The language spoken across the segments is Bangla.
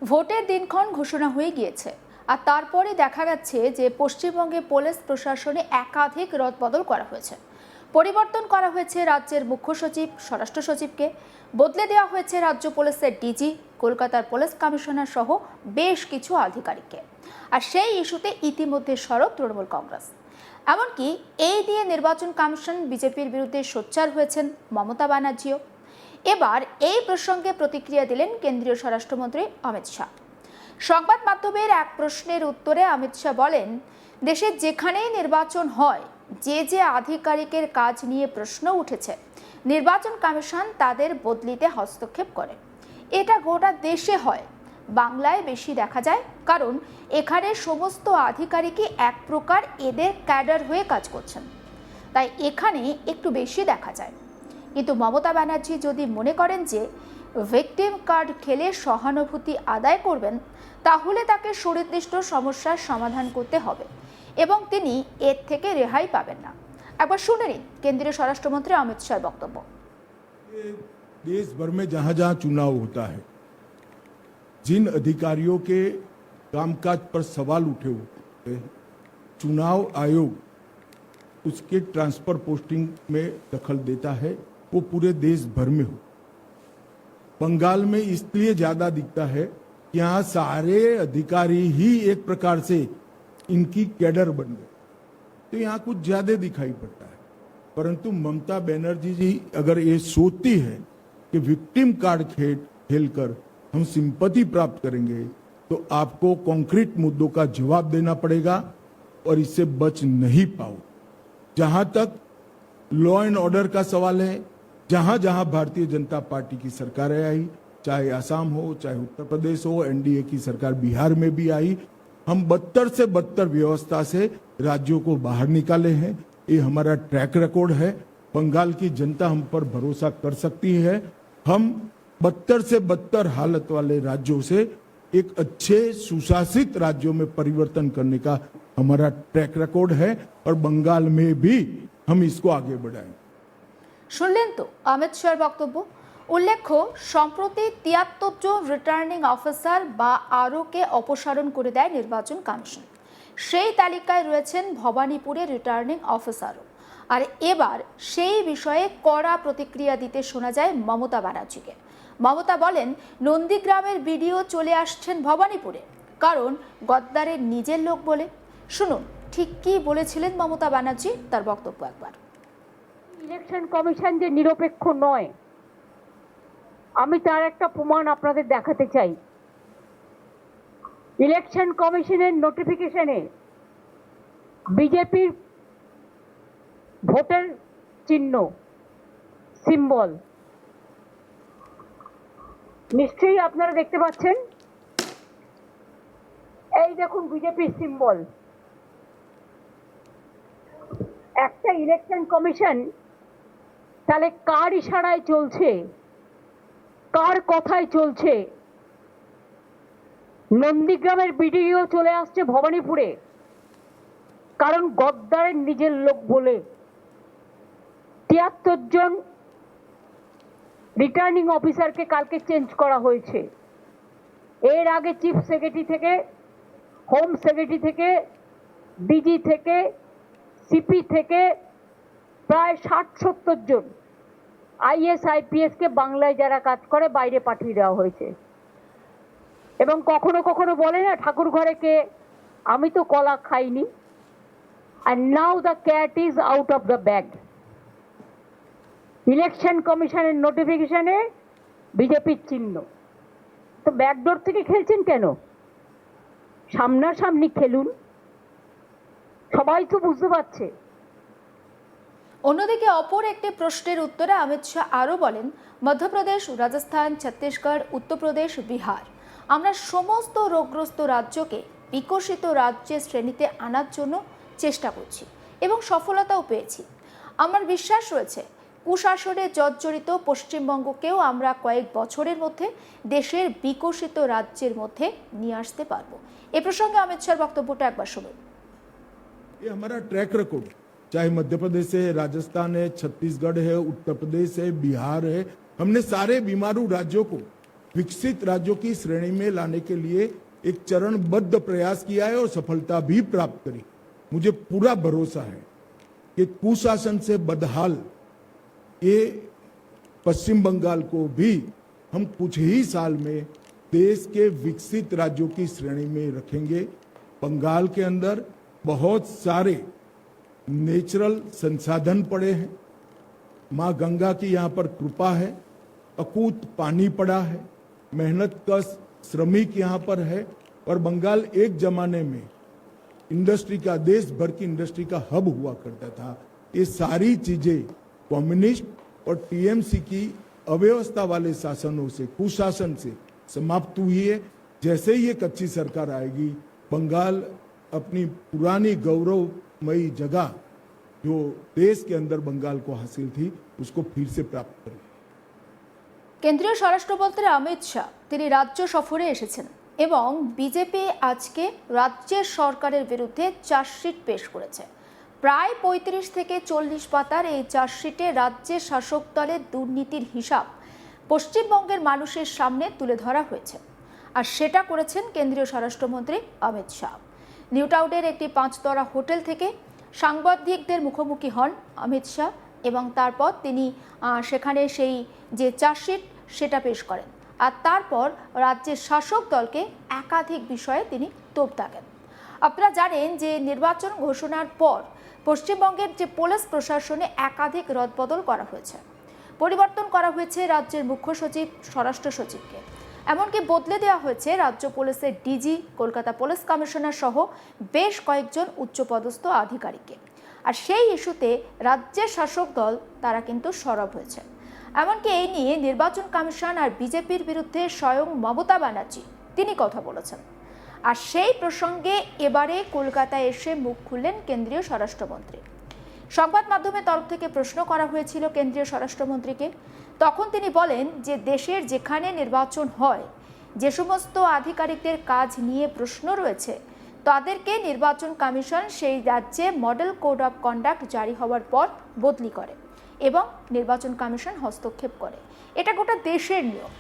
ভোটের দিনক্ষণ ঘোষণা হয়ে গিয়েছে, আর তারপরে দেখা যাচ্ছে যে পশ্চিমবঙ্গে পুলিশ প্রশাসনে একাধিক রদবদল করা হয়েছে। পরিবর্তন করা হয়েছে রাজ্যের মুখ্য সচিব, স্বরাষ্ট্র সচিবকে বদলে দেওয়া হয়েছে রাজ্য পুলিশের ডিজি, কলকাতার পুলিশ কমিশনার সহ বেশ কিছু আধিকারিককে। আর সেই ইস্যুতে ইতিমধ্যে সরব তৃণমূল কংগ্রেস। এমনকি এই দিয়ে নির্বাচন কমিশন বিজেপির বিরুদ্ধে সোচ্চার হয়েছেন মমতা ব্যানার্জিও। এবার এই প্রসঙ্গে প্রতিক্রিয়া দিলেন কেন্দ্রীয় স্বরাষ্ট্রমন্ত্রী অমিত শাহ। সংবাদ মাধ্যমের এক প্রশ্নের উত্তরে অমিত শাহ বলেন, দেশের যেখানেই নির্বাচন হয় যে আধিকারিকের কাজ নিয়ে প্রশ্ন উঠেছে, নির্বাচন কমিশন তাদের বদলিতে হস্তক্ষেপ করে। এটা গোটা দেশে হয়, বাংলায় বেশি দেখা যায়, কারণ এখানে সমস্ত আধিকারিকই এক প্রকার এদের ক্যাডার হয়ে কাজ করছেন, তাই এখানে একটু বেশি দেখা যায়। কিন্তু মমতা ব্যানার্জি যদি মনে করেন যে ভিকটিম কার্ড খেলে সহানুভূতি আদায় করবেন, তাহলে তাকে সুনির্দিষ্ট সমস্যার সমাধান করতে হবে এবং তিনি এর থেকে রেহাই পাবেন না। একবার শুনে নিন কেন্দ্রীয় স্বরাষ্ট্রমন্ত্রী অমিত শাহের বক্তব্য। देश भर में जहां जहां चुनाव होता है, जिन अधिकारियों के कामकाज पर सवाल उठे हुए, चुनाव आयोग उसके ट्रांसफर पोस्टिंग में दखल देता है, वो पूरे देश भर में हो। बंगाल में इसलिए ज्यादा दिखता है कि यहाँ सारे अधिकारी ही एक प्रकार से इनकी कैडर बन गए, तो यहाँ कुछ ज्यादा दिखाई पड़ता है। परंतु ममता बनर्जी जी अगर ये सोचती है कि विक्टिम कार्ड खेलकर हम सिंपैथी प्राप्त करेंगे, तो आपको कॉन्क्रीट मुद्दों का जवाब देना पड़ेगा और इससे बच नहीं पाओ। जहां तक लॉ एंड ऑर्डर का सवाल है, जहां जहां भारतीय जनता पार्टी की सरकारें आई, चाहे असम हो, चाहे उत्तर प्रदेश हो, एनडीए की सरकार बिहार में भी आई, हम बदतर से बदतर व्यवस्था से राज्यों को बाहर निकाले हैं। ये हमारा ट्रैक रिकॉर्ड है। बंगाल की जनता हम पर भरोसा कर सकती है। हम बदतर से बदतर हालत वाले राज्यों से एक अच्छे सुशासित राज्यों में परिवर्तन करने का हमारा ट्रैक रिकॉर्ड है और बंगाल में भी हम इसको आगे बढ़ाएंगे। শুনলেন তো অমিত শাহের বক্তব্য। উল্লেখ্য, সম্প্রতি ৭৩ জন রিটার্নিং অফিসার বা আরওকে অপসারণ করে দেয় নির্বাচন কমিশন। সেই তালিকায় রয়েছেন ভবানীপুরের রিটার্নিং অফিসারও। আর এবার সেই বিষয়ে কড়া প্রতিক্রিয়া দিতে শোনা যায় মমতা ব্যানার্জিকে। মমতা বলেন, নন্দীগ্রামের বিডিও চলে আসছেন ভবানীপুরে, কারণ গদ্দারের নিজের লোক বলে। শুনুন ঠিক কি বলেছিলেন মমতা ব্যানার্জি, তার বক্তব্য একবার। ইলেকশন কমিশন যে নিরপেক্ষ নয়, আমি তার একটা প্রমাণ আপনাদের দেখাতে চাই। ইলেকশন কমিশনের নোটিফিকেশনে বিজেপির ভোটের চিহ্ন, সিম্বল নিশ্চয়ই আপনারা দেখতে পাচ্ছেন। এই দেখুন বিজেপির সিম্বল। একটা ইলেকশন কমিশন তাহলে কার ইশারায় চলছে, কার কথায় চলছে? নন্দীগ্রামের বিডিও চলে আসছে ভবানীপুরে, কারণ গদ্দারের নিজের লোক বলে। ৭৩ জন রিটার্নিং অফিসারকে কালকে চেঞ্জ করা হয়েছে। এর আগে চিফ সেক্রেটারি থেকে, হোম সেক্রেটারি থেকে, ডিজি থেকে, সিপি থেকে প্রায় ৬০-৭০ জন আইএস আইপিএসকে বাংলায় যারা কাজ করে বাইরে পাঠিয়ে দেওয়া হয়েছে। এবং কখনো কখনো বলে না, ঠাকুর ঘরে কে, আমি তো কলা খাইনি। and now the cat is out of the bag. Election কমিশনের নোটিফিকেশনে বিজেপির চিহ্ন, তো ব্যাকডোর থেকে খেলছেন কেন? সামনাসামনি খেলুন, সবাই তো বুঝতে পারছে। অন্যদিকে অপর একটি প্রশ্নের উত্তরে অমিত শাহ আরও বলেন, মধ্যপ্রদেশ, রাজস্থান, ছত্তিশগড়, উত্তরপ্রদেশ, বিহার, আমরা সমস্ত রোগগ্রস্ত রাজ্যকে বিকশিত রাজ্যের শ্রেণীতে আনার জন্য চেষ্টা করছি এবং সফলতাও পেয়েছি। আমার বিশ্বাস রয়েছে কুশাসনে জর্জরিত পশ্চিমবঙ্গকেও আমরা কয়েক বছরের মধ্যে দেশের বিকশিত রাজ্যের মধ্যে নিয়ে আসতে পারবো। এ প্রসঙ্গে অমিত শাহর বক্তব্যটা একবার শুনুন। ये हमारा ट्रैक रिकॉर्ड, चाहे मध्य प्रदेश है, राजस्थान है, छत्तीसगढ़ है, उत्तर प्रदेश है, बिहार है, हमने सारे बीमारू राज्यों को विकसित राज्यों की श्रेणी में लाने के लिए एक चरणबद्ध प्रयास किया है और सफलता भी प्राप्त करी। मुझे पूरा भरोसा है कि कुशासन से बदहाल ये पश्चिम बंगाल को भी हम कुछ ही साल में देश के विकसित राज्यों की श्रेणी में रखेंगे। बंगाल के अंदर बहुत सारे नेचुरल संसाधन पड़े हैं, माँ गंगा की यहाँ पर कृपा है, अकूत पानी पड़ा है, मेहनत कश श्रमिक यहाँ पर है और बंगाल एक जमाने में इंडस्ट्री का, देश भर की इंडस्ट्री का हब हुआ करता था। ये सारी चीजें कम्युनिस्ट और टीएमसी की अव्यवस्था वाले शासनों से, कुशासन से समाप्त हुई है। जैसे ही ये कच्ची सरकार आएगी, बंगाल अपनी पुरानी गौरवमयी जगह जो देश के अंदर बंगाल को हासिल थी उसको फिर से प्राप्त करेगी। কেন্দ্রীয় স্বরাষ্ট্রমন্ত্রী অমিত শাহ তিনি রাজ্য সফরে এসেছেন এবং বিজেপি আজকে রাজ্যের সরকারের বিরুদ্ধে চার্জশিট পেশ করেছে। প্রায় ৩৫ থেকে ৪০ পাতার এই চার্জশিটে রাজ্যের শাসক দলের দুর্নীতির হিসাব পশ্চিমবঙ্গের মানুষের সামনে তুলে ধরা হয়েছে, আর সেটা করেছেন কেন্দ্রীয় স্বরাষ্ট্রমন্ত্রী অমিত শাহ। নিউ টাউনের একটি ৫-তলা হোটেল থেকে সাংবাদিকদের মুখোমুখি হন অমিত শাহ এবং তারপর তিনি সেখানে সেই যে চার্জশিট সেটা পেশ করেন, আর তারপর রাজ্যের শাসক দলকে একাধিক বিষয়ে তিনি তোপ দাগেন। আপনারা জানেন যে নির্বাচন ঘোষণার পর পশ্চিমবঙ্গের যে পুলিশ প্রশাসনে একাধিক রদবদল করা হয়েছে, পরিবর্তন করা হয়েছে রাজ্যের মুখ্য সচিব, স্বরাষ্ট্র সচিবকে, এমনকি বদলে দেওয়া হয়েছে রাজ্য পুলিশের ডিজি, কলকাতা পুলিশ কমিশনার সহ বেশ কয়েকজন উচ্চপদস্থ আধিকারিককে। আর সেই ইস্যুতে রাজ্যের শাসক দল তারা কিন্তু সরব হয়েছে। এমনকি এই নিয়ে নির্বাচন কমিশন আর বিজেপির বিরুদ্ধে স্বয়ং মমতা ব্যানার্জি তিনি কথা বলেছেন। আর সেই প্রসঙ্গে এবারে কলকাতায় এসে মুখ খুললেন কেন্দ্রীয় স্বরাষ্ট্রমন্ত্রী। সংবাদ মাধ্যমের তরফ থেকে প্রশ্ন করা হয়েছিল কেন্দ্রীয় স্বরাষ্ট্রমন্ত্রীকে, তখন তিনি বলেন যে দেশের যেখানে নির্বাচন হয়, যে সমস্ত আধিকারিকদের কাজ নিয়ে প্রশ্ন রয়েছে তাদেরকে নির্বাচন কমিশন সেই রাজ্যে মডেল কোড অফ কন্ডাক্ট জারি হওয়ার পর বদলি করে এবং নির্বাচন কমিশন হস্তক্ষেপ করে। এটা গোটা দেশের নিয়ম।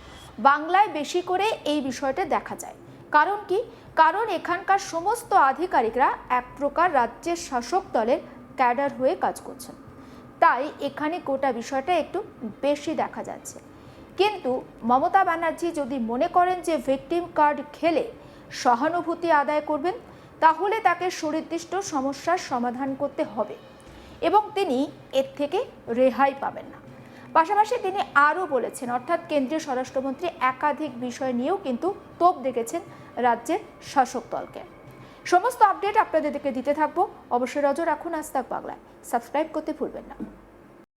বাংলায় বেশি করে এই বিষয়টা দেখা যায়। কারণ কি? কারণ এখানকার সমস্ত আধিকারিকরা এক প্রকার রাজ্যের শাসক দলের ক্যাডার হয়ে কাজ করছেন, তাই এখানে গোটা বিষয়টা একটু বেশি দেখা যাচ্ছে। কিন্তু মমতা ব্যানার্জি যদি মনে করেন যে ভিকটিম কার্ড খেলে সহানুভূতি আদায় করবেন, তাহলে তাকে সুনির্দিষ্ট সমস্যার সমাধান করতে হবে এবং তিনি এর থেকে রেহাই পাবেন না। পাশাপাশি তিনি আরও বলেছেন, অর্থাৎ কেন্দ্রীয় স্বরাষ্ট্রমন্ত্রী একাধিক বিষয় নিয়েও কিন্তু তোপ দেখেছেন রাজ্যের শাসক দলকে। সমস্ত আপডেট আপনাদেরকে দিতে থাকবো। অবশ্যই নজর রাখুন আজ তাক বাংলায়। সাবস্ক্রাইব করতে ভুলবেন না।